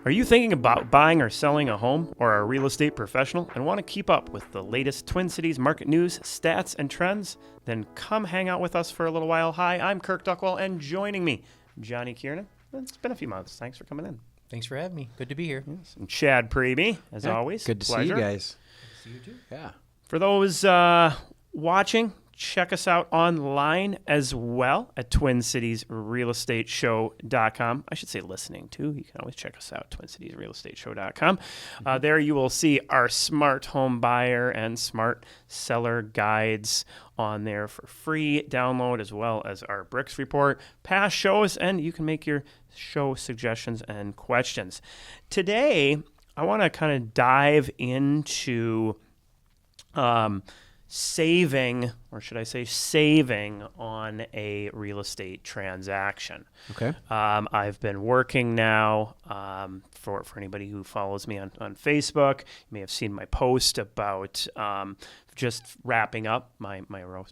Are you thinking about buying or selling a home or are a real estate professional and want to keep up with the latest Twin Cities market news, stats, and trends? Then come hang out with us for a little while. Hi, I'm Kirk Duckwall, and joining me, Jonny Kiernan. It's been a few months. Thanks for coming in. Thanks for having me. Good to be here. Yes. And Chad Priebe, as always. Good to Pleasure. see you guys. Good to see you too. Yeah. For those watching, check us out online as well at TwinCitiesRealEstateShow.com. I should say listening too. You can always check us out, TwinCitiesRealEstateShow.com. There you will see our smart home buyer and smart seller guides on there for free download, as well as our BRIX report, past shows, and you can make your show suggestions and questions. Today, I want to kind of dive into saving on a real estate transaction. Okay. I've been working now for anybody who follows me on Facebook. You may have seen my post about just wrapping up my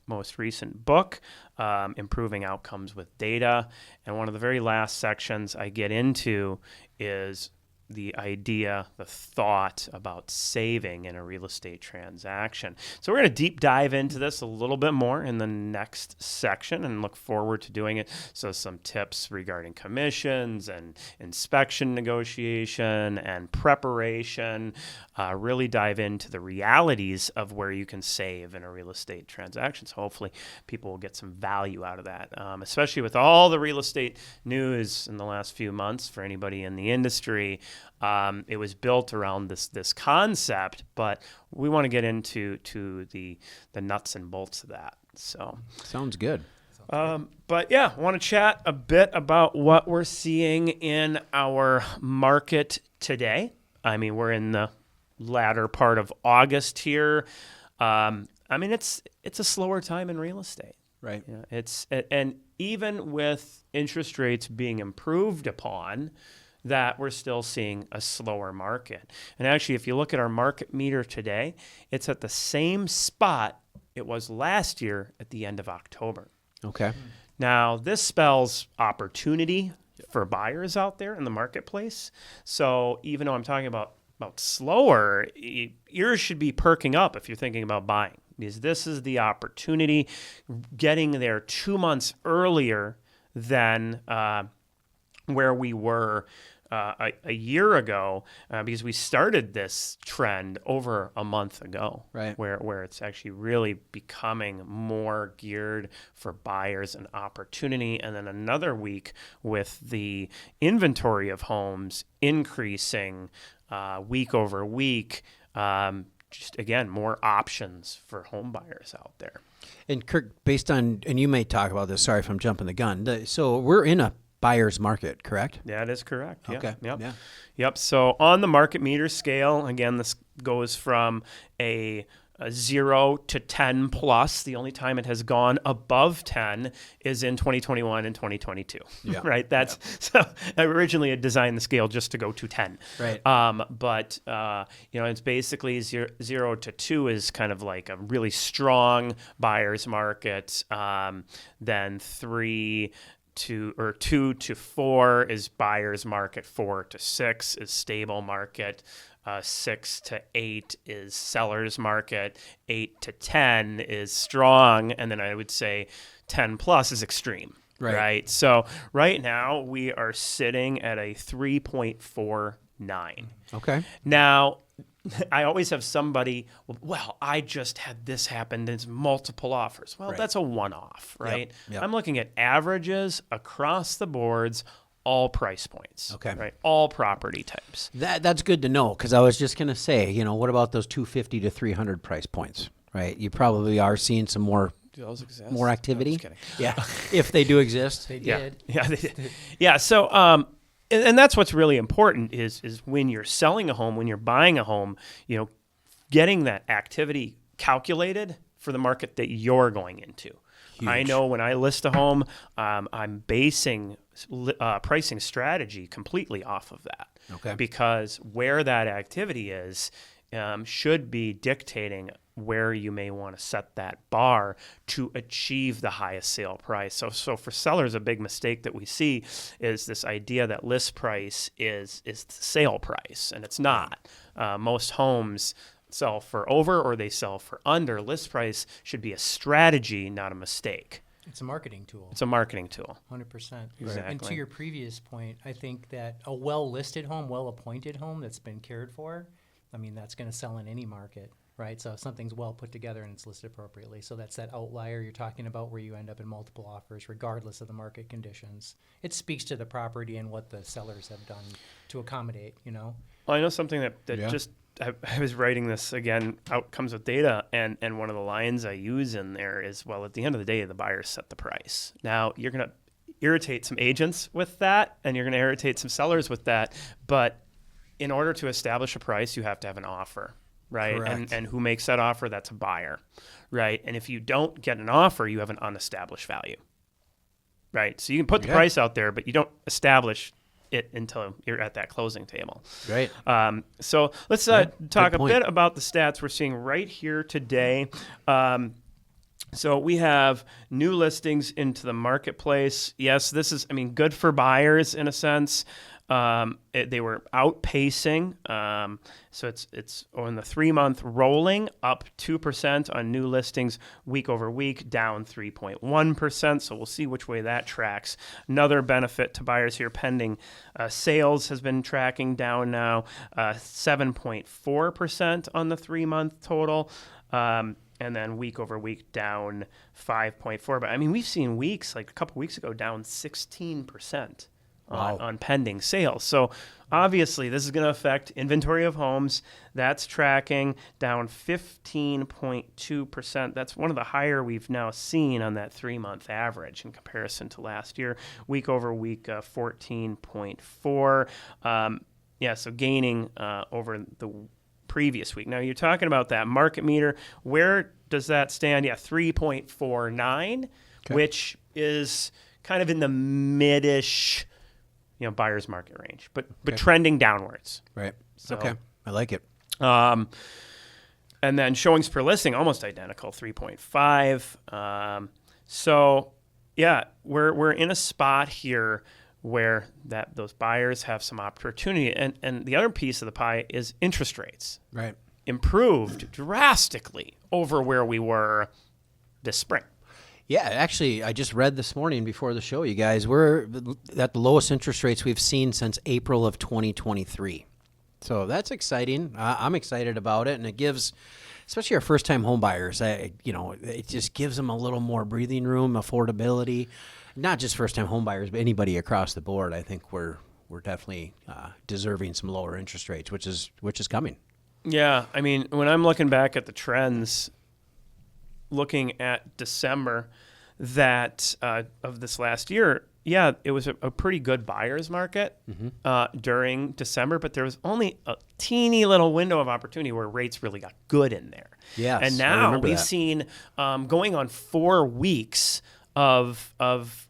most recent book, Improving Outcomes with Data. And one of the very last sections I get into is the idea, the thought about saving in a real estate transaction. So we're going to deep dive into this a little bit more in the next section and look forward to doing it. So some tips regarding commissions and inspection negotiation and preparation, really dive into the realities of where you can save in a real estate transaction. So hopefully people will get some value out of that, especially with all the real estate news in the last few months for anybody in the industry. It was built around this concept, but we want to get into the nuts and bolts of that. So Sounds good. but yeah, I want to chat a bit about what we're seeing in our market today. I mean, we're in the latter part of August here. I mean, it's a slower time in real estate. Right. Yeah, and even with interest rates being improved upon, that we're still seeing a slower market. And actually, if you look at our market meter today, it's at the same spot it was last year at the end of October. Okay. Now, this spells opportunity for buyers out there in the marketplace. So even though I'm talking about slower, ears should be perking up if you're thinking about buying, because this is the opportunity, getting there 2 months earlier than where we were a year ago, because we started this trend over a month ago, right? Where it's actually really becoming more geared for buyers and opportunity. And then another week with the inventory of homes increasing week over week, just again, more options for home buyers out there. And Kirk, based on, and you may talk about this, sorry if I'm jumping the gun. So we're in a buyer's market, correct? That is correct. Okay. Yep. Yeah. Yep. So on the market meter scale, again, this goes from a 0 to 10 plus. The only time it has gone above 10 is in 2021 and 2022. Yeah. Right. That's so I originally designed the scale just to go to 10. Right. But it's basically 0 to 2 is kind of like a really strong buyer's market. Then 2 to 4 is buyer's market. 4 to 6 is stable market. 6 to 8 is seller's market. 8 to 10 is strong, and then I would say 10 plus is extreme. Right. So right now we are sitting at a 3.49. Okay. Now, I always have somebody, well, I just had this happen. There's multiple offers. Well, that's a one-off, right? Yep. I'm looking at averages across the boards, all price points. Okay. Right. All property types. That's good to know, because I was just going to say, what about those 250 to 300 price points, right? You probably are seeing some more exist? More activity. No, just kidding. Yeah, if they do exist. They did. Yeah, they did. Yeah. So, and that's what's really important is when you're selling a home, when you're buying a home, getting that activity calculated for the market that you're going into. Huge. I know when I list a home, I'm basing pricing strategy completely off of that. Okay. Because where that activity is should be dictating where you may want to set that bar to achieve the highest sale price. So for sellers, a big mistake that we see is this idea that list price is the sale price, and it's not. Most homes sell for over or they sell for under. List price should be a strategy, not a mistake. It's a marketing tool. It's a marketing tool. 100%. Exactly. And to your previous point, I think that a well-listed home, well-appointed home that's been cared for, I mean, that's going to sell in any market, right? So if something's well put together and it's listed appropriately. So that's that outlier you're talking about where you end up in multiple offers regardless of the market conditions. It speaks to the property and what the sellers have done to accommodate, you know? Well, I know something that Yeah. just, I was writing this again, outcomes with data, and one of the lines I use in there is, well, at the end of the day, the buyers set the price. Now, you're going to irritate some agents with that, and you're going to irritate some sellers with that, but in order to establish a price, you have to have an offer, right? Correct. And who makes that offer? That's a buyer, right? And if you don't get an offer, you have an unestablished value, right? So you can put the Yeah. price out there, but you don't establish it until you're at that closing table. Right. So let's Yeah, talk good a point. bit about the stats we're seeing right here today. So we have new listings into the marketplace. Yes, this is, good for buyers in a sense. They were outpacing. So it's on the 3-month rolling, up 2% on new listings week over week, down 3.1%. So we'll see which way that tracks. Another benefit to buyers here, pending sales has been tracking down now, 7.4% on the 3-month total. And then week over week down 5.4. But we've seen weeks, like a couple weeks ago, down 16%. Wow. On pending sales. So obviously this is going to affect inventory of homes. That's tracking down 15.2%. That's one of the higher we've now seen on that 3-month average in comparison to last year. Week over week, 14.4. So gaining over the previous week. Now you're talking about that market meter. Where does that stand? 3.49, which is kind of in the mid-ish buyer's market range, but trending downwards. Right. So, Okay. I like it. And then showings per listing, almost identical, 3.5. We're in a spot here where those buyers have some opportunity. And the other piece of the pie is interest rates. Right. Improved drastically over where we were this spring. Yeah, actually, I just read this morning before the show, you guys, we're at the lowest interest rates we've seen since April of 2023. So that's exciting. I'm excited about it, and it gives, especially our first-time home buyers, it just gives them a little more breathing room, affordability. Not just first-time home buyers, but anybody across the board. I think we're definitely deserving some lower interest rates, which is coming. Yeah, when I'm looking back at the trends, looking at December of this last year, it was a pretty good buyer's market during December, but there was only a teeny little window of opportunity where rates really got good in there. Yes, and I now remember we've that. seen going on 4 weeks of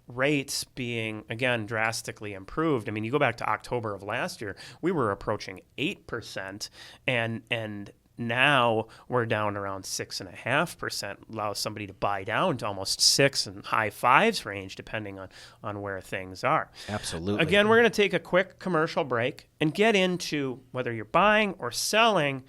rates being, again, drastically improved. You go back to October of last year, we were approaching 8%, and now we're down around 6.5%, allows somebody to buy down to almost 6 and high 5s range, depending on where things are. Absolutely. Again, we're going to take a quick commercial break and get into whether you're buying or selling,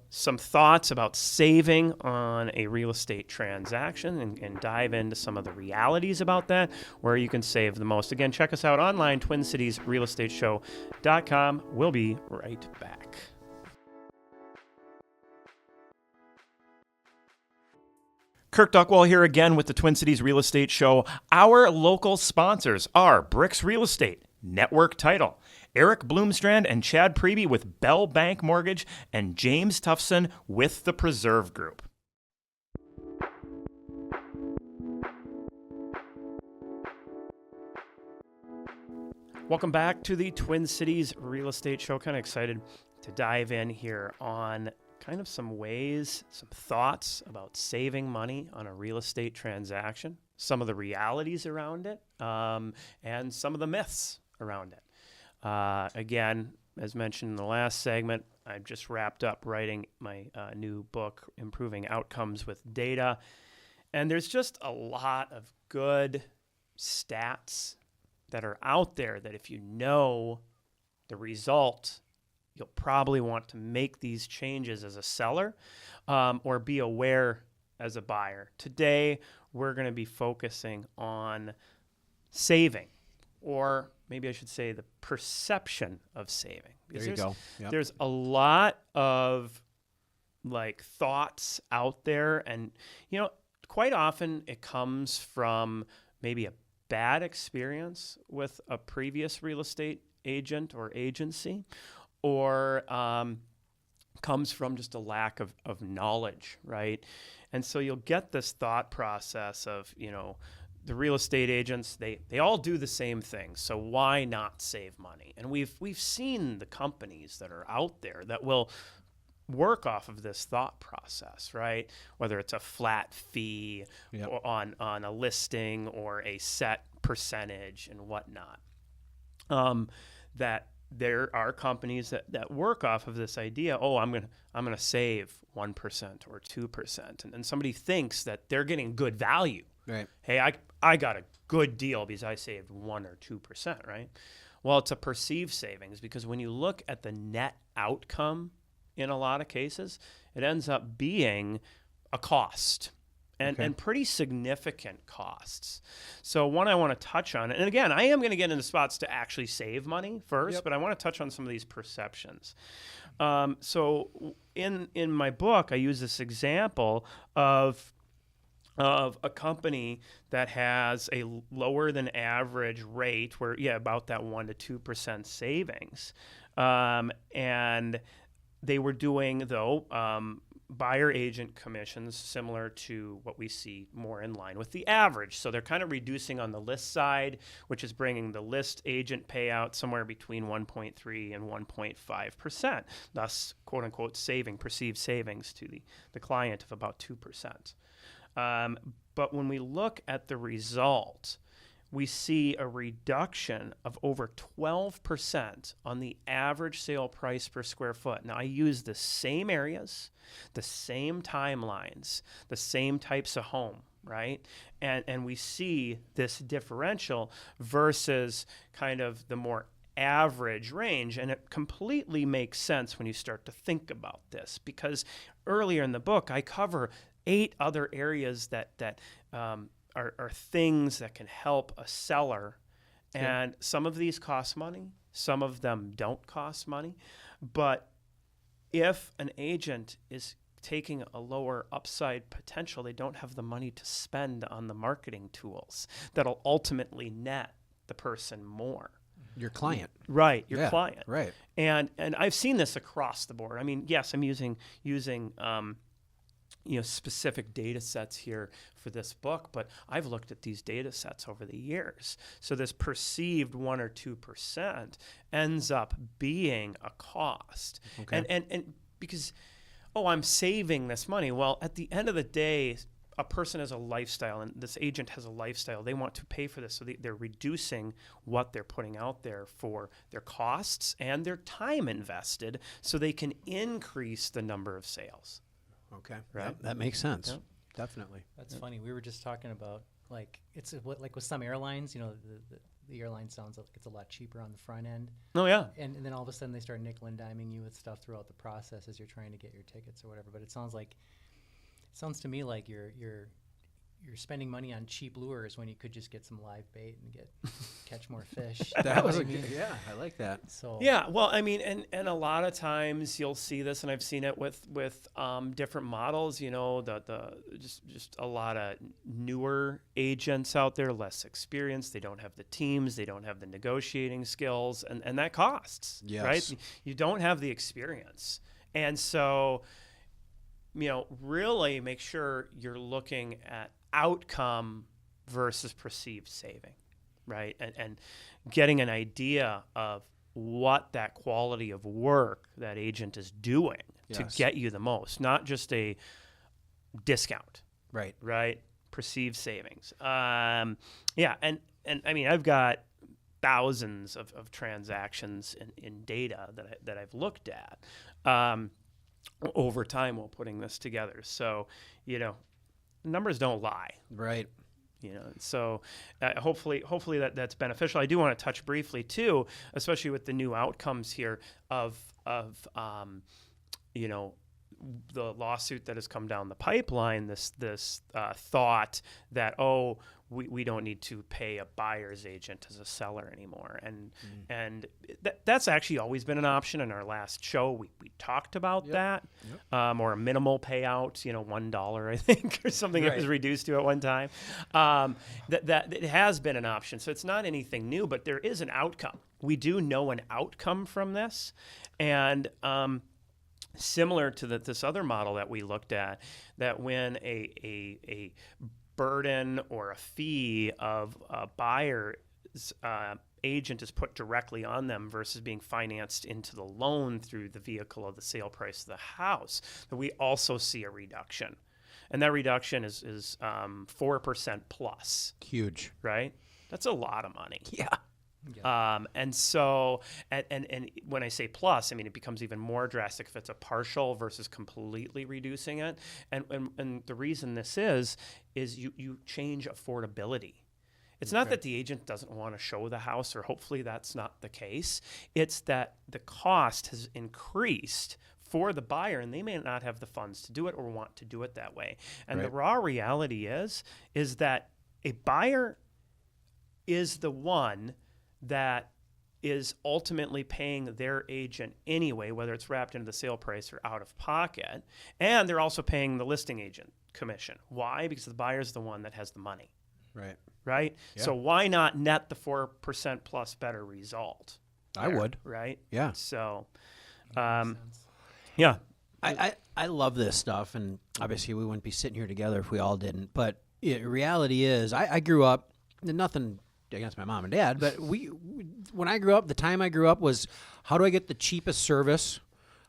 some thoughts about saving on a real estate transaction and dive into some of the realities about that, where you can save the most. Again, check us out online, TwinCitiesRealEstateShow.com. We'll be right back. Kirk Duckwall here again with the Twin Cities Real Estate Show. Our local sponsors are BRIX Real Estate, Network Title, Eric Bloomstrand and Chad Priebe with Bell Bank Mortgage, and James Tufson with the Preserve Group. Welcome back to the Twin Cities Real Estate Show. Kind of excited to dive in here on kind of some ways, some thoughts about saving money on a real estate transaction, some of the realities around it, and some of the myths around it. Again, as mentioned in the last segment, I've just wrapped up writing my new book, Improving Outcomes with Data. And there's just a lot of good stats that are out there that if you know the result, you'll probably want to make these changes as a seller or be aware as a buyer. Today, we're going to be focusing on saving, or maybe I should say the perception of saving. There you go. Yep. There's a lot of like thoughts out there, and quite often it comes from maybe a bad experience with a previous real estate agent or agency, or comes from just a lack of knowledge, right? And so you'll get this thought process of, the real estate agents, they all do the same thing, so why not save money? And we've seen the companies that are out there that will work off of this thought process, right? Whether it's a flat fee on a listing or a set percentage and whatnot. That there are companies that work off of this idea. Oh, I'm gonna save 1% or 2%, and somebody thinks that they're getting good value. Right. Hey, I got a good deal because I saved 1 or 2%, right? Well, it's a perceived savings, because when you look at the net outcome in a lot of cases, it ends up being a cost. And pretty significant costs. So one I want to touch on, and again, I am going to get into spots to actually save money first, but I want to touch on some of these perceptions. So in my book, I use this example of a company that has a lower than average rate, where about that 1 to 2% savings, and they were doing though. Buyer agent commissions similar to what we see more in line with the average. So they're kind of reducing on the list side, which is bringing the list agent payout somewhere between 1.3 and 1.5%, thus, quote unquote, perceived savings to the client of about 2%. But when we look at the result, we see a reduction of over 12% on the average sale price per square foot. Now, I use the same areas, the same timelines, the same types of home, right? And we see this differential versus kind of the more average range. And it completely makes sense when you start to think about this, because earlier in the book, I cover 8 other areas that are things that can help a seller. And some of these cost money, some of them don't cost money. But if an agent is taking a lower upside potential, they don't have the money to spend on the marketing tools that'll ultimately net the person more. Your client. Right, your client. Right. And I've seen this across the board. I mean, yes, I'm using specific data sets here for this book, but I've looked at these data sets over the years. So this perceived 1 or 2% ends up being a cost. Okay. And because, I'm saving this money. Well, at the end of the day, a person has a lifestyle, and this agent has a lifestyle. They want to pay for this, so they're reducing what they're putting out there for their costs and their time invested, so they can increase the number of sales. Okay. Right. Yep, that makes sense. Yep. Definitely. That's funny. We were just talking about it's like with some airlines, the airline sounds like it's a lot cheaper on the front end. Oh yeah. And then all of a sudden they start nickel and diming you with stuff throughout the process as you're trying to get your tickets or whatever. But it sounds to me like you're spending money on cheap lures when you could just get some live bait and catch more fish. That was yeah, I like that. So yeah, well, I mean, and a lot of times you'll see this, and I've seen it with different models. Just a lot of newer agents out there, less experienced. They don't have the teams, they don't have the negotiating skills, and that costs. Yes. Right? You don't have the experience, and so really make sure you're looking at outcome versus perceived saving, right? And getting an idea of what that quality of work that agent is doing to get you the most, not just a discount. Right? Perceived savings. And I mean, I've got thousands of transactions in data that I've looked at over time while putting this together. So, numbers don't lie. Right. So hopefully that's beneficial. I do want to touch briefly too, especially with the new outcomes here of the lawsuit that has come down the pipeline. This thought that we don't need to pay a buyer's agent as a seller anymore, and that's actually always been an option. In our last show, we talked about that, or a minimal payout, $1 I think or something it was reduced to at one time. That it has been an option, so it's not anything new, but there is an outcome. We do know an outcome from this, and similar to this other model that we looked at, that when a burden or a fee of a buyer's agent is put directly on them versus being financed into the loan through the vehicle of the sale price of the house, that we also see a reduction. And that reduction is 4% plus. Huge. Right? That's a lot of money. Yeah. And so, and when I say plus, I mean, it becomes even more drastic if it's a partial versus completely reducing it. And the reason this is you change affordability. It's not that the agent doesn't want to show the house, or hopefully that's not the case. It's that the cost has increased for the buyer, and they may not have the funds to do it or want to do it that way. And the raw reality is that a buyer is the one that is ultimately paying their agent anyway, whether it's wrapped into the sale price or out of pocket. And they're also paying the listing agent commission. Why? Because the buyer's the one that has the money. Right? Yeah. So why not net the 4% plus better result? I would. Right? Yeah. So, yeah. I love this stuff, and obviously we wouldn't be sitting here together if we all didn't. But reality is, I grew up, nothing against my mom and dad, but when I grew up, the time I grew up was, how do I get the cheapest service?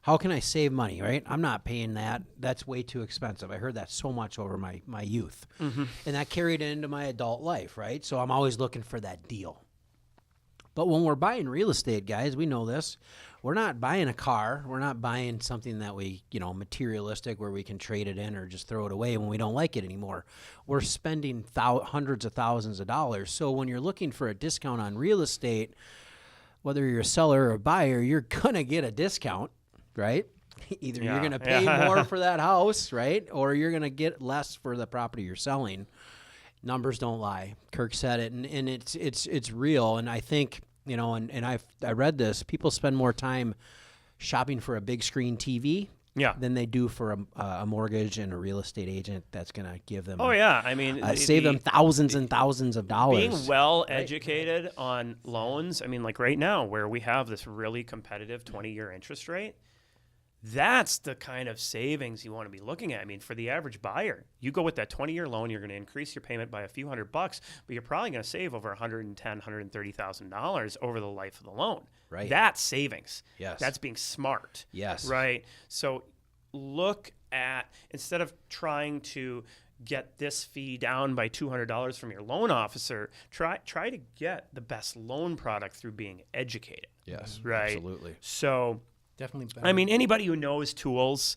How can I save money, right? I'm not paying that. That's way too expensive. I heard that so much over my youth. And that carried into my adult life, right? So I'm always looking for that deal. But when we're buying real estate, guys, we know this. We're not buying a car. We're not buying something that we, materialistic, where we can trade it in or just throw it away when we don't like it anymore. We're spending hundreds of thousands of dollars. So when you're looking for a discount on real estate, whether you're a seller or a buyer, you're going to get a discount, right? Either you're going to pay more for that house, right? Or you're going to get less for the property you're selling. Numbers don't lie. Kirk said it, and it's real. And I think, I read this. People spend more time shopping for a big screen TV than they do for a mortgage and a real estate agent that's going to give them. Save them thousands and thousands of dollars. Being well educated on loans. I mean, like right now, where we have this really competitive 20-year interest rate. That's the kind of savings you want to be looking at. I mean, for the average buyer, you go with that 20-year loan, you're going to increase your payment by a few $100, but you're probably going to save over $110,000, $130,000 over the life of the loan. Right. That's savings. Yes. That's being smart. Yes. Right. So look at, instead of trying to get this fee down by $200 from your loan officer, try to get the best loan product through being educated. Yes. Right. Absolutely. So definitely better. I mean, anybody who knows tools,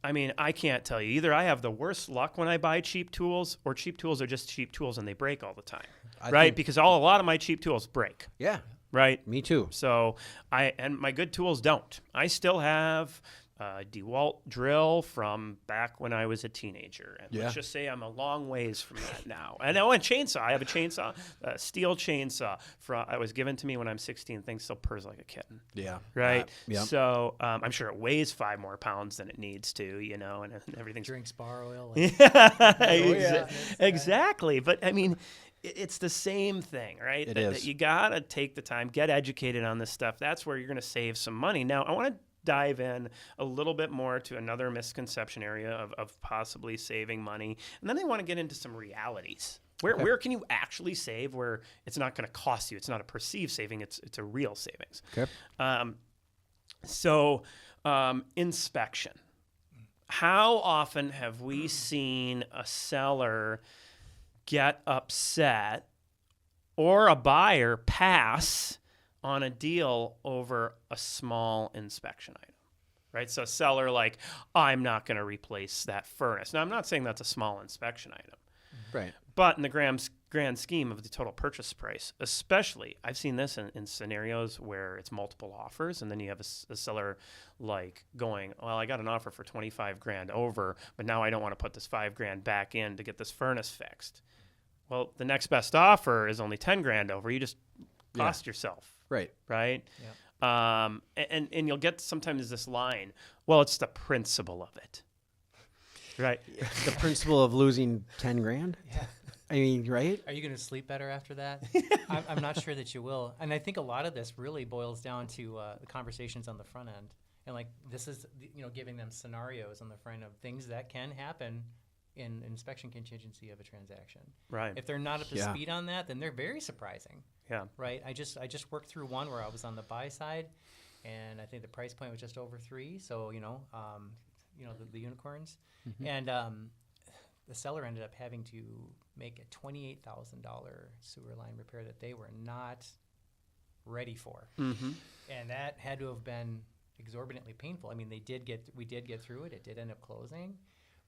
I mean, I can't tell you. Either I have the worst luck when I buy cheap tools, or cheap tools are just cheap tools and they break all the time, right? Because a lot of my cheap tools break. Yeah. Right? Me too. So and my good tools don't. I still have a DeWalt drill from back when I was a teenager. And let's just say I'm a long ways from that now. And a chainsaw. I have a chainsaw, a steel chainsaw. I was given to me when I'm 16. Thing still purrs like a kitten. Yeah. Right? Yeah. So I'm sure it weighs 5 more pounds than it needs to, and everything's... Drinks bar oil. Exactly. But, I mean... It's the same thing, right? It is. That you got to take the time, get educated on this stuff. That's where you're going to save some money. Now, I want to dive in a little bit more to another misconception area of possibly saving money. And then I want to get into some realities. Where can you actually save where it's not going to cost you? It's not a perceived saving. It's a real savings. Okay. Inspection. How often have we seen a seller get upset or a buyer pass on a deal over a small inspection item, right? So a seller like, I'm not going to replace that furnace. Now, I'm not saying that's a small inspection item, Right. but in the grand scheme of the total purchase price, especially, I've seen this in scenarios where it's multiple offers, and then you have a seller like going, well, I got an offer for 25 grand over, but now I don't want to put this 5 grand back in to get this furnace fixed. Well, the next best offer is only 10 grand over. You just cost yourself, Right. right? Yeah. And you'll get sometimes this line, well, it's the principle of it, right? The principle of losing 10 grand? Yeah. I mean, right? Are you going to sleep better after that? I'm not sure that you will. And I think a lot of this really boils down to the conversations on the front end. And like this is, giving them scenarios on the front of things that can happen in inspection contingency of a transaction. Right. If they're not up to speed on that, then they're very surprising. Yeah. Right. I just worked through one where I was on the buy side, and I think the price point was just over 3. So the unicorns, and the seller ended up having to make a $28,000 sewer line repair that they were not ready for, and that had to have been exorbitantly painful. I mean, we did get through it. It did end up closing,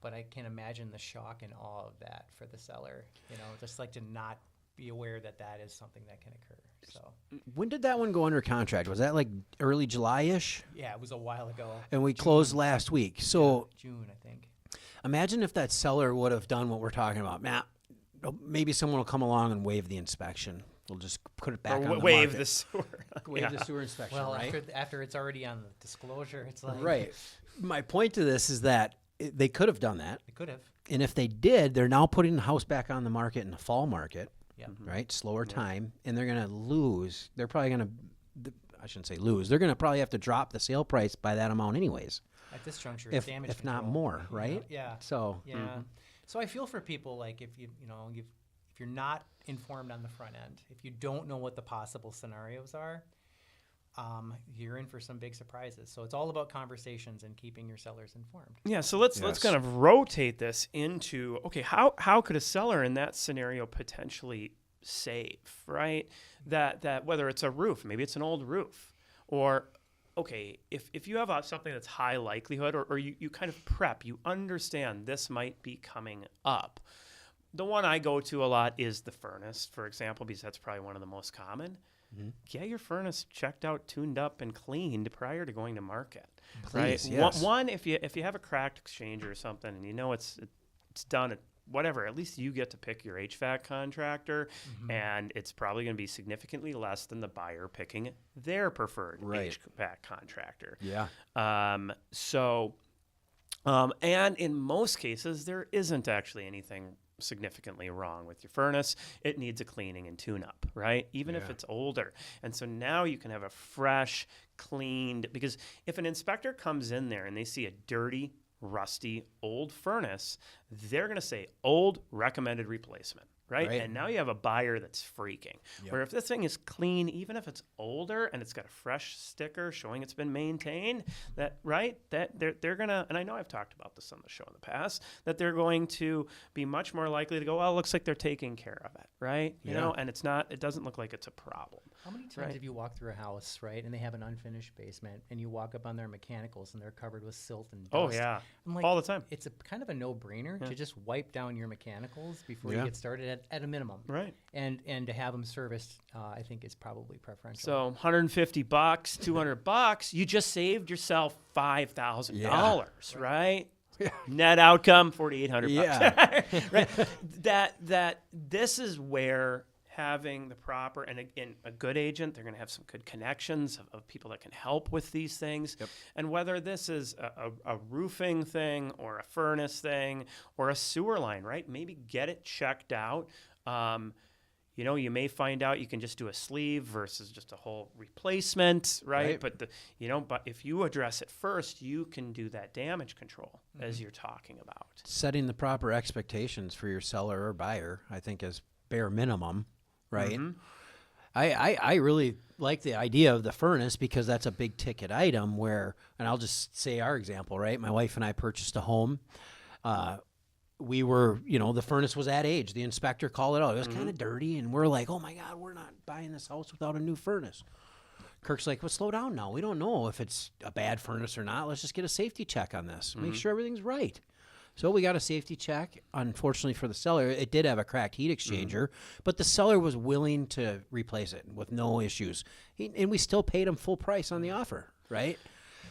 but I can imagine the shock and awe of that for the seller. Just like to not be aware that that is something that can occur. So When did that one go under contract? Was that like early July-ish? yeah, it was a while ago. And we closed last week. So June, I think. imagine if that seller would have done what we're talking about. Matt, maybe someone will come along and waive the inspection. We'll just put it back on the waive market. the sewer. Waive the sewer inspection, Well, right? after it's already on the disclosure, it's like Right. My point to this is that they could have done that. It could have. And if they did, they're now putting the house back on the market in the fall market, Yeah. right? Slower time. And they're going to lose. They're probably going to, I shouldn't say lose. They're going to probably have to drop the sale price by that amount anyways. At this juncture, If damage if not control. more, right? Yeah. So, Yeah. So I feel for people like if if you're not informed on the front end, if you don't know what the possible scenarios are, you're in for some big surprises. So it's all about conversations and keeping your sellers informed. Yeah, so let's kind of rotate this into, okay, how could a seller in that scenario potentially save, right? That whether it's a roof, maybe it's an old roof, or okay, if you have something that's high likelihood, or you kind of prep, you understand this might be coming up. The one I go to a lot is the furnace, for example, because that's probably one of the most common. Get your furnace checked out, tuned up, and cleaned prior to going to market. Please, right? yes. One, if you have a cracked exchanger or something, and you know it's done at whatever, at least you get to pick your HVAC contractor, and it's probably going to be significantly less than the buyer picking their preferred HVAC contractor. yeah. And in most cases, there isn't actually anything significantly wrong with your furnace. It needs a cleaning and tune-up, right? Even if it's older. And so now you can have a fresh, cleaned, because if an inspector comes in there and they see a dirty, rusty, old furnace, they're going to say old, recommended replacement. Right? And now you have a buyer that's freaking. Where if this thing is clean, even if it's older and it's got a fresh sticker showing it's been maintained, that they're gonna, and I know I've talked about this on the show in the past, that they're going to be much more likely to go, well, it looks like they're taking care of it, right? You know, and it doesn't look like it's a problem. How many times have you walked through a house, right, and they have an unfinished basement, and you walk up on their mechanicals and they're covered with silt and dust? Oh yeah, I'm like, all the time. It's a kind of a no-brainer to just wipe down your mechanicals before you Yeah. get started at a minimum. Right. And to have them serviced, I think is probably preferential. So $150, $200, you just saved yourself $5,000, right? Net outcome $4,800. Yeah. Right. That this is where having the proper, and again, a good agent, they're going to have some good connections of people that can help with these things. And whether this is a roofing thing or a furnace thing or a sewer line, right? Maybe get it checked out. You may find out you can just do a sleeve versus just a whole replacement, right? But but if you address it first, you can do that damage control as you're talking about. Setting the proper expectations for your seller or buyer, I think, is bare minimum, right? I really like the idea of the furnace because that's a big ticket item where, and I'll just say our example, right? My wife and I purchased a home. we were, the furnace was that age. The inspector called it out. It was kind of dirty, and we're like, oh my God, we're not buying this house without a new furnace. Kirk's like, well, slow down now. We don't know if it's a bad furnace or not. Let's just get a safety check on this. Make sure everything's right. So we got a safety check. Unfortunately for the seller, it did have a cracked heat exchanger, but the seller was willing to replace it with no issues. And we still paid him full price on the offer, right?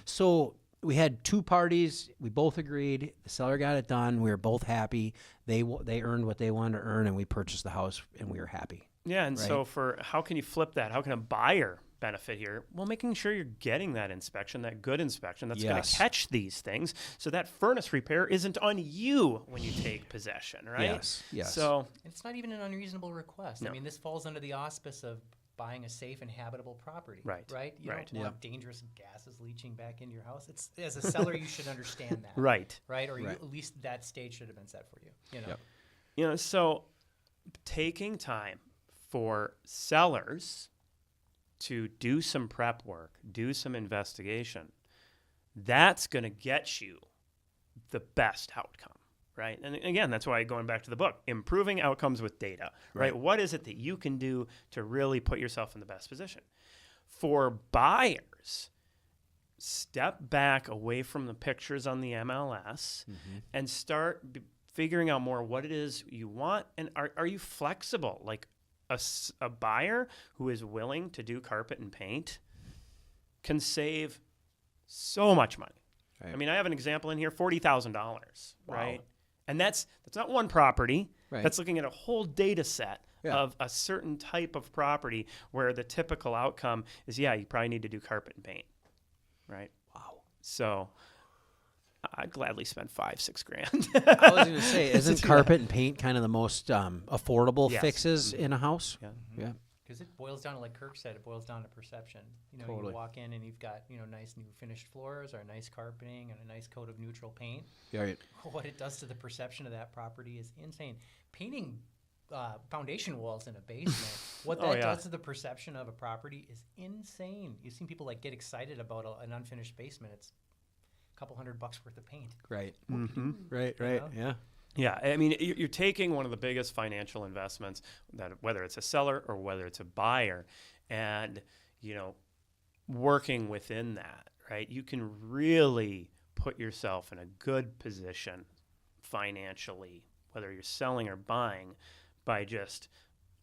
So we had two parties. We both agreed. The seller got it done. We were both happy. They earned what they wanted to earn, and we purchased the house, and we were happy. Yeah, and so how can you flip that? How can a buyer benefit here? Well, making sure you're getting that inspection, that good inspection that's going to catch these things, so that furnace repair isn't on you when you take possession, right? Yes. So it's not even an unreasonable request. No. I mean, this falls under the auspice of buying a safe and habitable property. Right. You Right. don't want dangerous gases leaching back into your house. It's, as a seller, you should understand that. Right. Or you, at least that stage should have been set for you. So taking time for sellers to do some prep work, do some investigation, that's going to get you the best outcome, right? And again, that's why going back to the book, improving outcomes with data, right? What is it that you can do to really put yourself in the best position? For buyers, step back away from the pictures on the MLS and start figuring out more what it is you want. And are you flexible? Like a buyer who is willing to do carpet and paint can save so much money. Right. I mean, I have an example in here, $40,000, right? And that's not one property. Right. That's looking at a whole data set of a certain type of property where the typical outcome is, you probably need to do carpet and paint, right? Wow. So I'd gladly spend $5-6 grand. I was going to say, isn't carpet and paint kind of the most affordable fixes in a house? Yeah. Because it boils down to, like Kirk said, it boils down to perception. You walk in and you've got, nice new finished floors or nice carpeting and a nice coat of neutral paint. Right. What it does to the perception of that property is insane. Painting foundation walls in a basement, what that does to the perception of a property is insane. You've seen people get excited about an unfinished basement. It's couple $100 worth of paint. Right. Right. Yeah. Yeah. I mean, you're taking one of the biggest financial investments, that whether it's a seller or whether it's a buyer, and, working within that, right? You can really put yourself in a good position financially, whether you're selling or buying, by just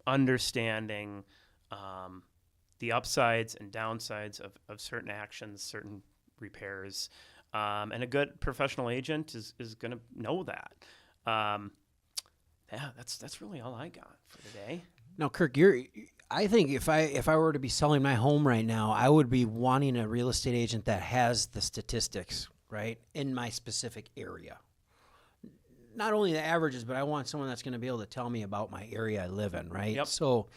understanding the upsides and downsides of certain actions, certain repairs. And a good professional agent is going to know that. That's really all I got for today. Now, Kirk, I think if I were to be selling my home right now, I would be wanting a real estate agent that has the statistics, right, in my specific area. Not only the averages, but I want someone that's going to be able to tell me about my area I live in, right? Yep. So,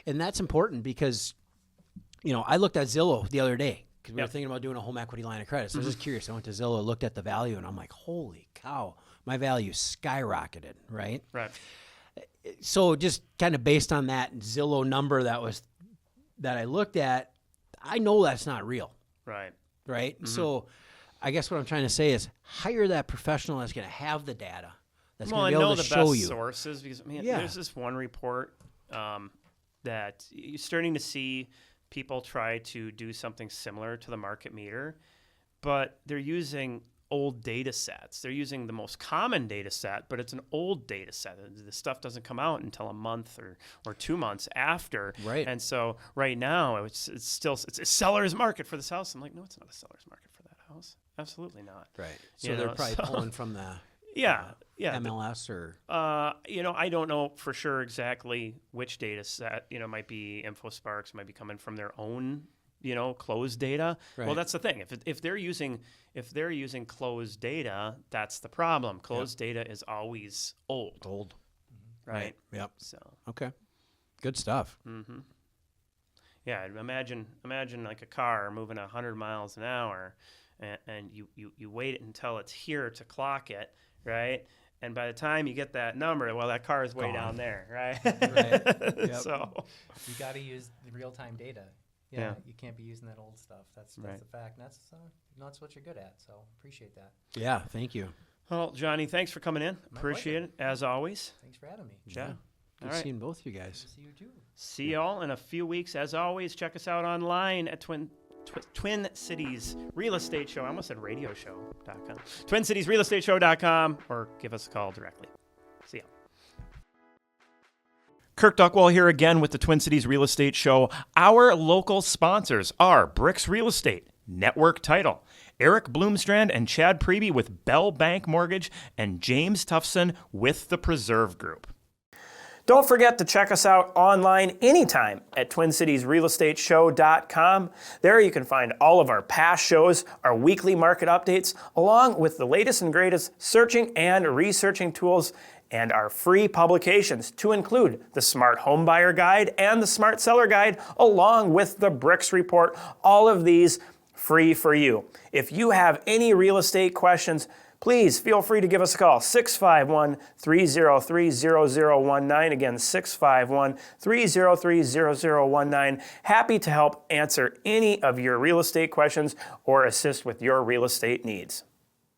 and that's important because, I looked at Zillow the other day. Because we were thinking about doing a home equity line of credit. So I was just curious. I went to Zillow, looked at the value, and I'm like, holy cow, my value skyrocketed, right? Right. So just kind of based on that Zillow number that I looked at, I know that's not real. Right. Right? Mm-hmm. So I guess what I'm trying to say is hire that professional that's going to have the data, that's going to be able to show you. Well, I know the best sources, because, there's this one report that you're starting to see people try to do something similar to the market meter, but they're using old data sets. They're using the most common data set, but it's an old data set. The stuff doesn't come out until a month or 2 months after. Right. And so right now it's a seller's market for this house. I'm like, no, it's not a seller's market for that house. Absolutely not. Right. So they're probably pulling from the MLS or I don't know for sure exactly which data set, might be InfoSparks, might be coming from their own, closed data. Right. Well, that's the thing. If they're using closed data, that's the problem. Closed data is always old. Mm-hmm. Right? Yep. So okay. Good stuff. Mm-hmm. Yeah, imagine like a car moving 100 miles an hour, and you wait until it's here to clock it, right? And by the time you get that number, well, that car is way down there, right? Right. Yep. So you got to use the real-time data. Yeah, you can't be using that old stuff. That's the fact. And that's what you're good at. So appreciate that. Yeah, thank you. Well, Johnny, thanks for coming in. My Appreciate it, as always. Thanks for having me. Yeah. Good All right. seeing both you guys. See you too. See y'all in a few weeks. As always, check us out online at Twin Cities Real Estate Show. I almost said radioshow.com. TwinCitiesRealEstateShow.com, or give us a call directly. See ya. Kirk Duckwall here again with the Twin Cities Real Estate Show. Our local sponsors are BRIX Real Estate, Network Title, Eric Bloomstrand and Chad Priebe with Bell Bank Mortgage, and James Tufson with the Preserve Group. Don't forget to check us out online anytime at TwinCitiesRealEstateShow.com. There you can find all of our past shows, our weekly market updates, along with the latest and greatest searching and researching tools, and our free publications, to include the Smart Home Buyer Guide and the Smart Seller Guide, along with the BRIX Report. All of these free for you. If you have any real estate questions, please feel free to give us a call, 651-303-0019. Again, 651-303-0019. Happy to help answer any of your real estate questions or assist with your real estate needs.